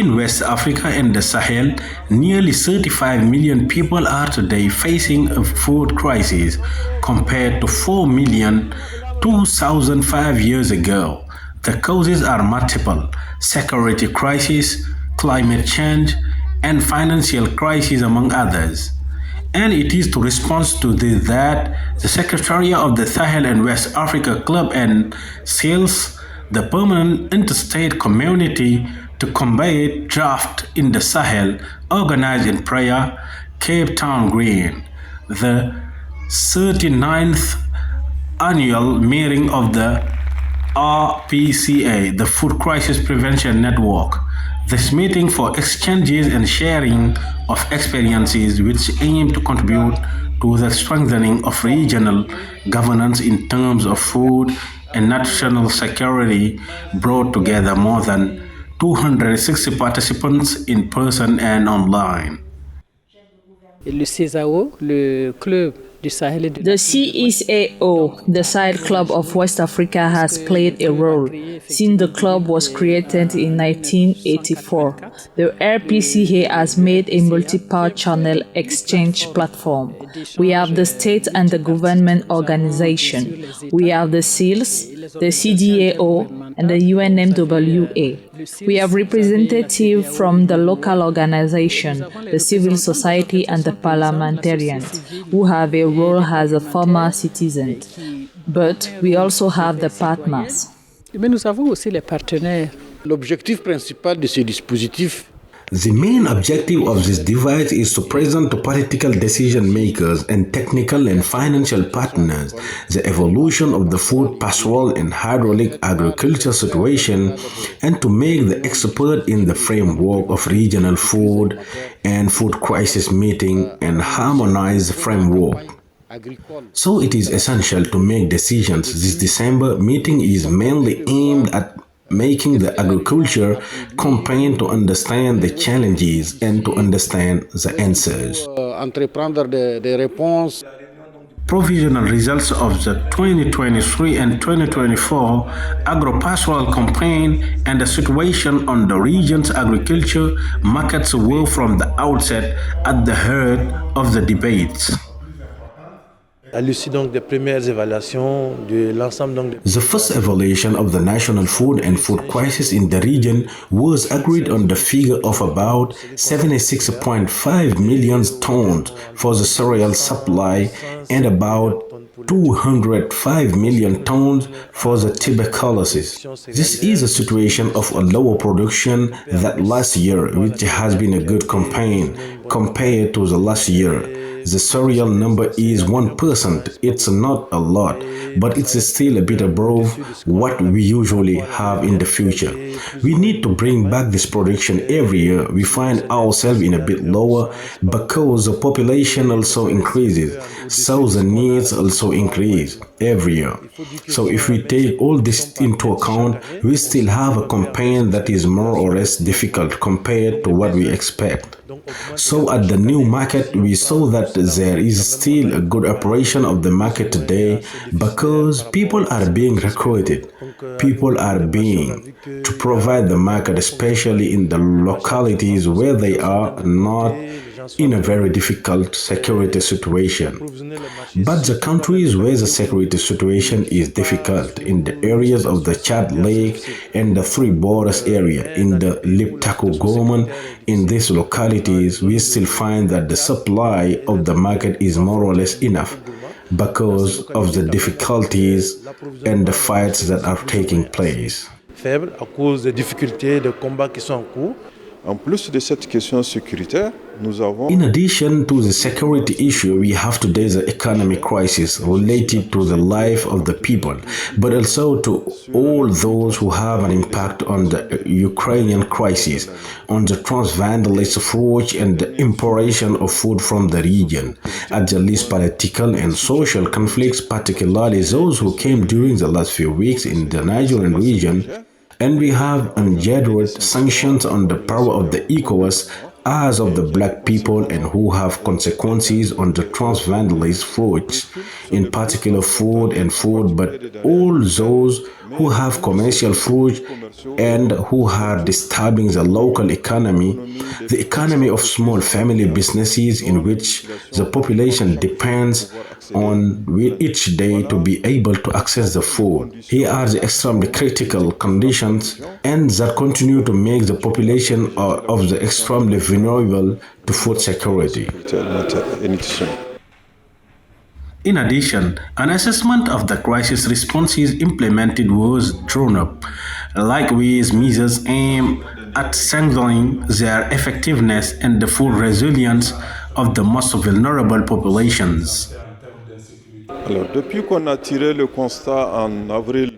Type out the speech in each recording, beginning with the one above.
In West Africa and the Sahel, nearly 35 million people are today facing a food crisis compared to 4 million 2005 years ago. The causes are multiple: security crisis, climate change, and financial crisis, among others. And it is to respond to this that the Secretariat of the Sahel and West Africa Club and CILSS, the Permanent Interstate Committee to combat drought in the Sahel, organized in Praia, Cape Town, Green, the 39th annual meeting of the RPCA, the Food Crisis Prevention Network. This meeting for exchanges and sharing of experiences which aim to contribute to the strengthening of regional governance in terms of food and national security brought together more than 260 participants in person and online. Le CSAO, le club du Sahel. The CSAO, the Sahel Club of West Africa, has played a role since the club was created in 1984. The RPCA has made a multi-part channel exchange platform. We have the state and the government organization. We have the CILSS, the CDAO, and the UNMWA. We have representatives from the local organization, the civil society, and the parliamentarians, who have a role as a former citizen. But we also have the partners. Mais nous avons aussi les partenaires. L'objectif principal de ce dispositif. The main objective of this device is to present to political decision makers and technical and financial partners the evolution of the food, pastoral and hydraulic agriculture situation, and to make the expert in the framework of regional food and food crisis meeting and harmonize the framework. So it is essential to make decisions. This December meeting is mainly aimed at making the agriculture campaign to understand the challenges and to understand the answers. Provisional results of the 2023 and 2024 agro-pastoral campaign and the situation on the region's agriculture markets were from the outset at the heart of the debates. The first evaluation of the national food and food crisis in the region was agreed on the figure of about 76.5 million tons for the cereal supply and about 205 million tons for the tuberculosis. This is a situation of a lower production than last year, which has been a good campaign compared to the last year. The cereal number is 1%. It's not a lot, but it's still a bit above what we usually have in the future. We need to bring back this production every year. We find ourselves in a bit lower because the population also increases, so the needs also increase every year. So if we take all this into account, we still have a campaign that is more or less difficult compared to what we expect. So at the new market, we saw that there is still a good operation of the market today because people are being recruited. People are being to provide the market, especially in the localities where they are not in a very difficult security situation. But the countries where the security situation is difficult, in the areas of the Chad Lake and the Three Borders area, in the Liptako Gorman, in these localities, we still find that the supply of the market is more or less enough because of the difficulties and the fights that are taking place. Faible à cause des difficultés de combats qui sont en cours. En plus de cette question sécuritaire, nous avons... In addition to the security issue, we have today the economic crisis related to the life of the people, but also to all those who have an impact on the Ukrainian crisis, on the trans-vandalist approach and the importation of food from the region, at the least political and social conflicts, particularly those who came during the last few weeks in the Nigerian region. And we have unjudged sanctions on the power of the ECOWAS as of the black people and who have consequences on the trans-vandalist approach, in particular food, but all those who have commercial fruit and who are disturbing the local economy, the economy of small family businesses in which the population depends on each day to be able to access the food. Here are the extremely critical conditions and that continue to make the population of the extremely vulnerable to food security. In addition, an assessment of the crisis responses implemented was drawn up. Likewise, measures aimed at strengthening their effectiveness and the full resilience of the most vulnerable populations.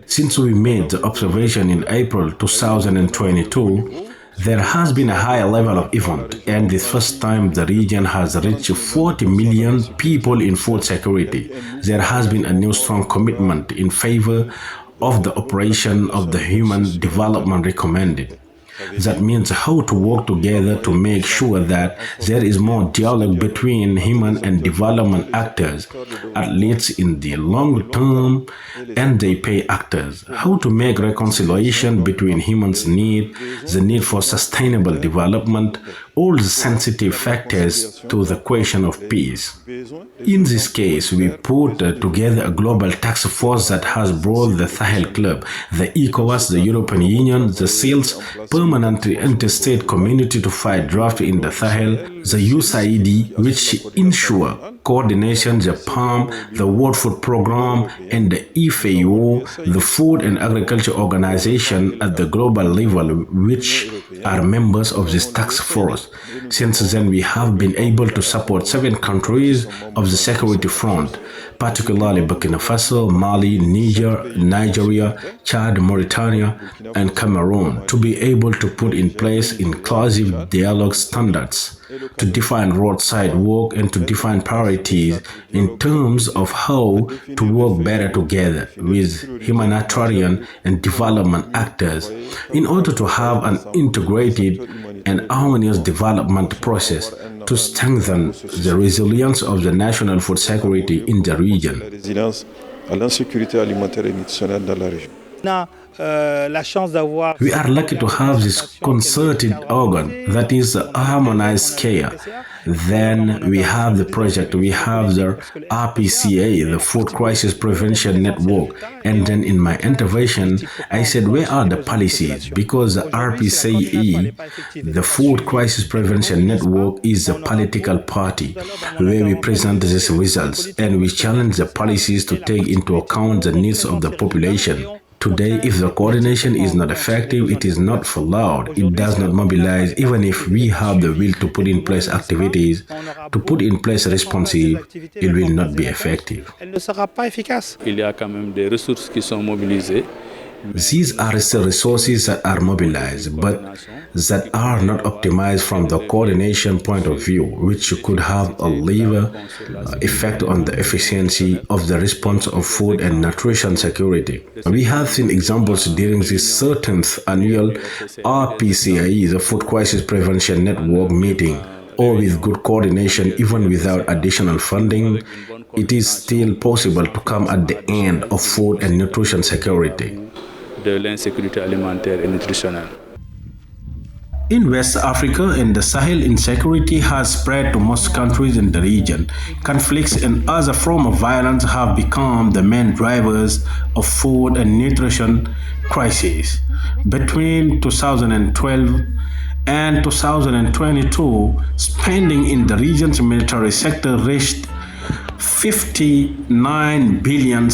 Since we made the observation in April 2022, there has been a high level of event, and this first time the region has reached 40 million people in food security. There has been a new strong commitment in favor of the operation of the human development recommended. That means how to work together to make sure that there is more dialogue between human and development actors, at least in the long term, and they pay actors. How to make reconciliation between humans' need, the need for sustainable development, all the sensitive factors to the question of peace. In this case, we put together a global task force that has brought the Sahel Club, the ECOWAS, the European Union, the CILSS, Permanent Interstate Committee to fight drought in the Sahel, the USAID, which ensure coordination, the PAM, the World Food Programme, and the FAO, the Food and Agriculture Organization at the global level, which are members of this task force. Since then, we have been able to support 7 countries of the security front, particularly Burkina Faso, Mali, Niger, Nigeria, Chad, Mauritania, and Cameroon, to be able to put in place inclusive dialogue standards, to define roadside work and to define priorities in terms of how to work better together with humanitarian and development actors in order to have an integrated and harmonious development process to strengthen the resilience of the national food security in the region. We are lucky to have this concerted organ that is a harmonized care. Then we have the project, we have the RPCA, the Food Crisis Prevention Network. And then in my intervention, I said, where are the policies? Because the RPCA, the Food Crisis Prevention Network, is a political party where we present these results and we challenge the policies to take into account the needs of the population. Today, if the coordination is not effective, it is not followed, it does not mobilize, even if we have the will to put in place activities, to put in place responsive, it will not be effective. Il y a quand même des ressources qui sont mobilisées. These are still resources that are mobilized, but that are not optimized from the coordination point of view, which could have a lever effect on the efficiency of the response of food and nutrition security. We have seen examples during this 13th annual RPCA, the Food Crisis Prevention Network meeting, or with good coordination, even without additional funding, it is still possible to come at the end of food and nutrition security. De l'insécurité alimentaire et nutritionnelle. In West Africa and the Sahel, insecurity has spread to most countries in the region. Conflicts and other forms of violence have become the main drivers of food and nutrition crises. Between 2012 and 2022, spending in the region's military sector reached $59 billion.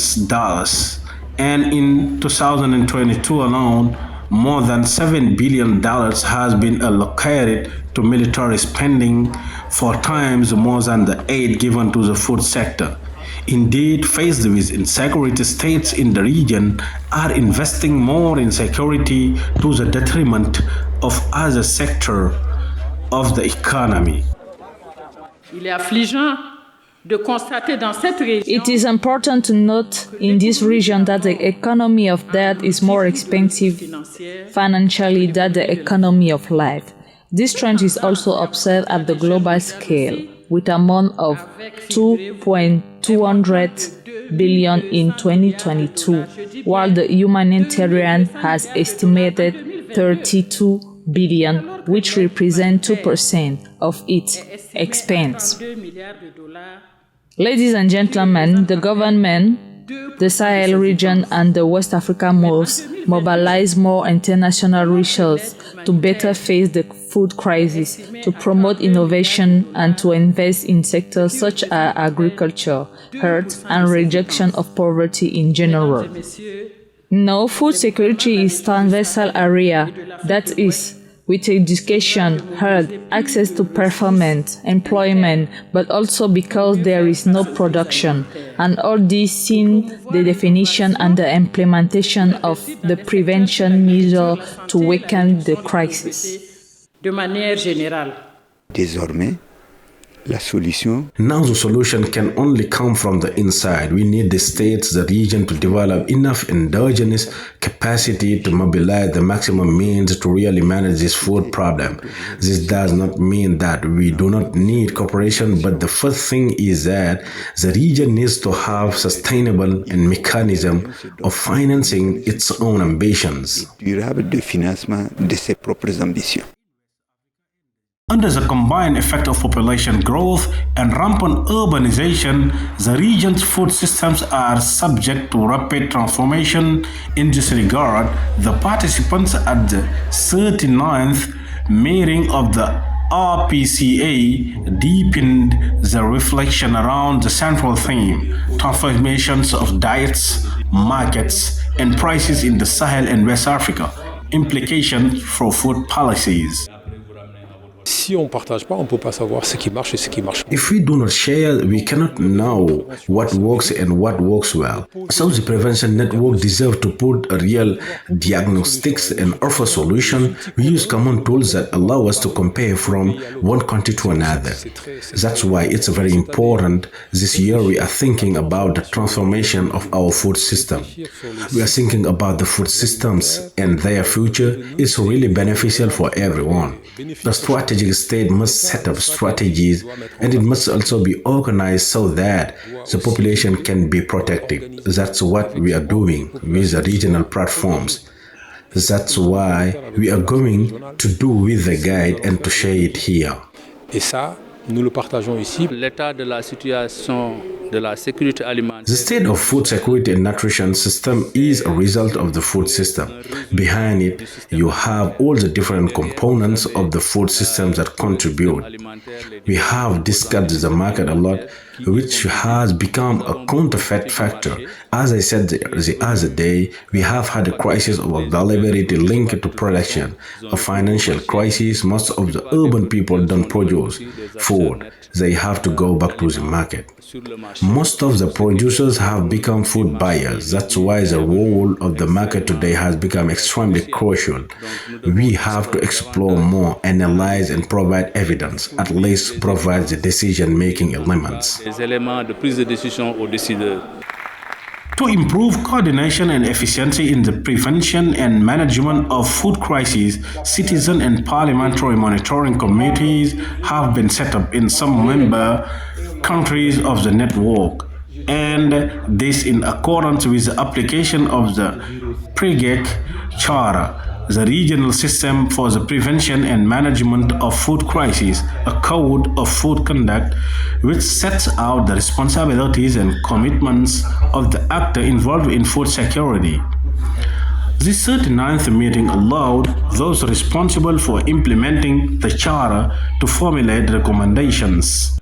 And in 2022 alone, more than $7 billion has been allocated to military spending, 4 times more than the aid given to the food sector. Indeed, faced with insecurity, states in the region are investing more in security to the detriment of other sectors of the economy. Il est affligeant de constater dans cette région. It is important to note in this region that the economy of death is more expensive financially than the economy of life. This trend is also observed at the global scale, with amount of $2.200 billion in 2022, while the humanitarian has estimated 32 billion, which represents 2% of its expense. Ladies and gentlemen, the government, the Sahel region and the West Africa must mobilize more international resources to better face the food crisis, to promote innovation and to invest in sectors such as agriculture, health and reduction of poverty in general. Now, food security is a transversal area, that is, with education, health, access to performance, employment, but also because there is no production, and all this in the definition and the implementation of the prevention measures to weaken the crisis. De manière générale. Désormais, la solution. Now the solution can only come from the inside. We need the states, the region to develop enough endogenous capacity to mobilize the maximum means to really manage this food problem. This does not mean that we do not need cooperation, but the first thing is that the region needs to have sustainable and mechanism of financing its own ambitions. Durable de financement de ses propres ambitions. Under the combined effect of population growth and rampant urbanization, the region's food systems are subject to rapid transformation. In this regard, the participants at the 39th meeting of the RPCA deepened the reflection around the central theme, transformations of diets, markets, and prices in the Sahel and West Africa, implications for food policies. Si on ne partage pas, on ne peut pas savoir ce qui marche et ce qui marche pas. If we do not share, we cannot know what works and what works well. So the prevention network deserves to put a real diagnostics and offer solution. We use common tools that allow us to compare from one country to another. That's why it's very important. This year we are thinking about the transformation of our food system. We are thinking about the food systems and their future is really beneficial for everyone. The strategic state must set up strategies and it must also be organized so that the population can be protected. That's what we are doing with the regional platforms. That's why we are going to do with the guide and to share it here. Et ça, nous le partageons ici. L'état de la situation de la sécurité alimentaire. The state of food security and nutrition system is a result of the food system. Behind it, you have all the different components of the food systems that contribute. We have discussed the market a lot, which has become a counterfeit factor. As I said the other day, we have had a crisis of availability linked to production, a financial crisis. Most of the urban people don't produce food. They have to go back to the market. Most of the producers have become food buyers. That's why the role of the market today has become extremely crucial. We have to explore more, analyze and provide evidence, at least provide the decision-making elements. Les éléments de prise de décision aux décideurs. To improve coordination and efficiency in the prevention and management of food crises, citizen and parliamentary monitoring committees have been set up in some member countries of the network, and this in accordance with the application of the Praia Charter, the regional system for the prevention and management of food crises, a code of food conduct which sets out the responsibilities and commitments of the actor involved in food security. This 39th meeting allowed those responsible for implementing the charter to formulate recommendations.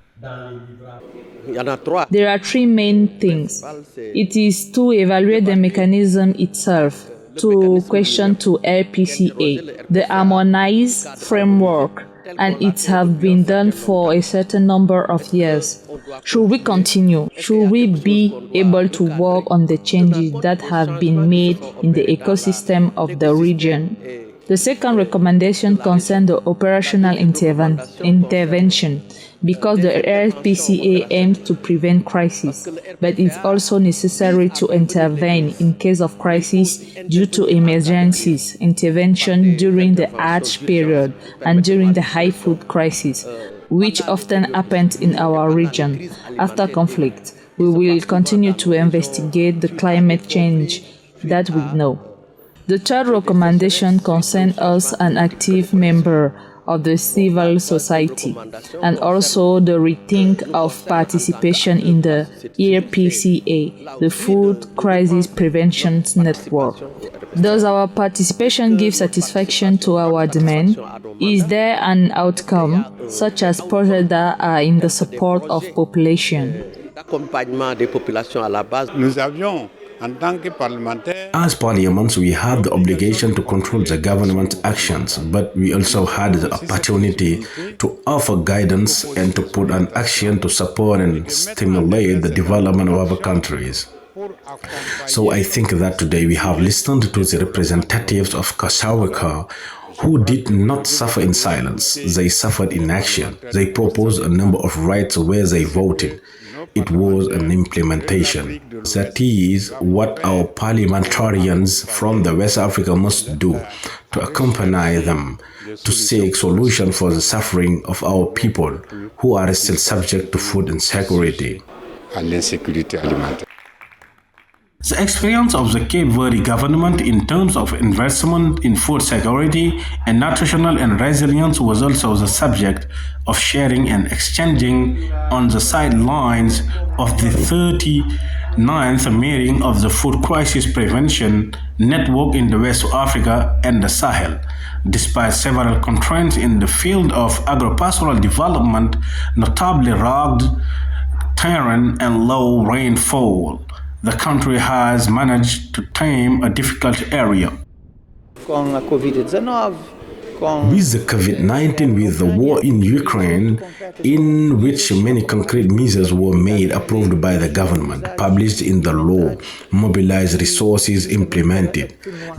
There are three main things. It is to evaluate the mechanism itself, to question to RPCA, the harmonized framework, and it has been done for a certain number of years. Should we continue? Should we be able to work on the changes that have been made in the ecosystem of the region? The second recommendation concerns the operational intervention, because the RPCA aims to prevent crises, but it's also necessary to intervene in case of crisis due to emergencies, intervention during the Hajj period and during the high food crisis, which often happens in our region. After conflict, We will continue to investigate the climate change that we know. The third recommendation concerns us, an active member of the civil society, and also the rethink of participation in the RPCA, the Food Crisis Prevention Network. Does our participation give satisfaction to our demand? Is there an outcome, such as projects that are in the support of population? As parliaments, we have the obligation to control the government's actions, but we also had the opportunity to offer guidance and to put an action to support and stimulate the development of our countries. So I think that today we have listened to the representatives of Kasawaka who did not suffer in silence. They suffered in action. They proposed a number of rights where they voted. It was an implementation. That is what our parliamentarians from the West Africa must do, to accompany them, to seek solutions for the suffering of our people who are still subject to food insecurity. The experience of the Cape Verde government in terms of investment in food security and nutritional and resilience was also the subject of sharing and exchanging on the sidelines of the 39th meeting of the Food Crisis Prevention Network in the West Africa and the Sahel. Despite several constraints in the field of agro-pastoral development, notably rugged terrain and low rainfall, the country has managed to tame a difficult area. With the COVID-19, with the war in Ukraine, in which many concrete measures were made, approved by the government, published in the law, mobilized resources, implemented,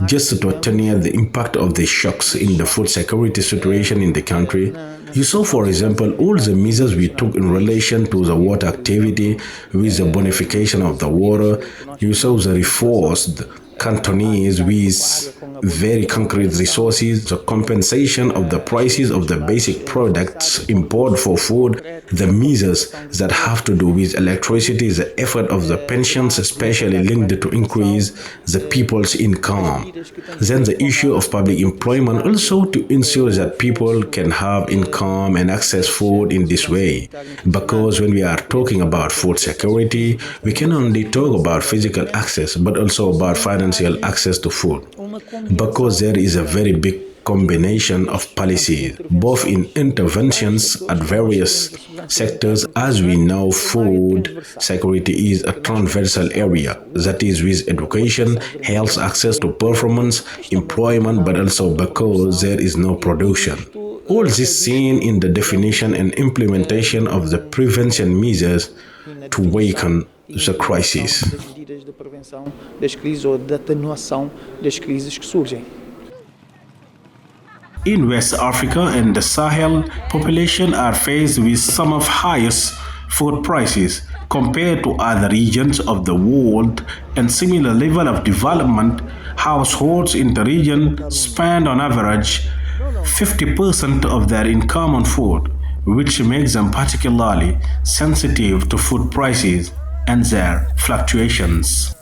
just to attenuate the impact of the shocks in the food security situation in the country. You saw, for example, all the measures we took in relation to the water activity with the bonification of the water. You saw the reinforced cantonese with very concrete resources, the compensation of the prices of the basic products imported for food, the measures that have to do with electricity, the effort of the pensions, especially linked to increase the people's income. Then the issue of public employment, also to ensure that people can have income and access food in this way. Because when we are talking about food security, we can only talk about physical access, but also about financial access to food. Because there is a very big combination of policies, both in interventions at various sectors. As we know, food security is a transversal area, that is with education, health, access to performance, employment, but also because there is no production. All this seen in the definition and implementation of the prevention measures to weaken the crisis. In West Africa and the Sahel, population are faced with some of highest food prices compared to other regions of the world, and similar level of development. Households in the region spend on average 50% of their income on food, which makes them particularly sensitive to food prices and their fluctuations.